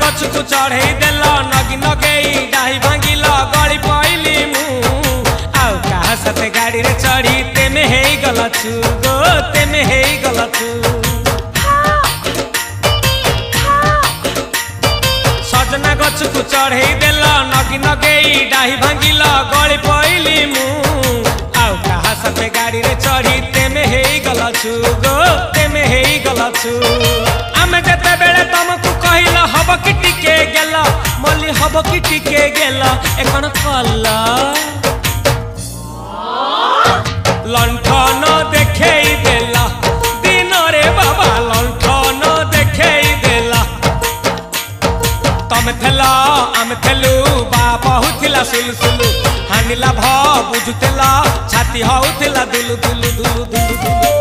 गछ को चढ़े देल नगी नगेई डाही भांगिल गली पइली मु आउ कहा साथे गाड़ी रे चढ़ी तेमे हेई गलछु गो तेमे हेई गलछु सजना गछ को चढ़े देल नगी नगेई डाही भांगिल गली पइली मु आउ कहा साथे गाड़ी रे चढ़ी तेमे हेई गलछु गो तेमे हेई गलछु आमे जते बेले तुमको कहिला हब कि टिके गेला मल्ली हब कि टिके गेला एकन कल्ला लंठन देखेई देला दिन रे बाबा लंठन देखेई देला तमे थेला आमे थेलु बाप हुथिला सुलसुलु हानिला भ बुझुतेला छाती हउथिला दुलु दुलु दुलु दुलु दुलु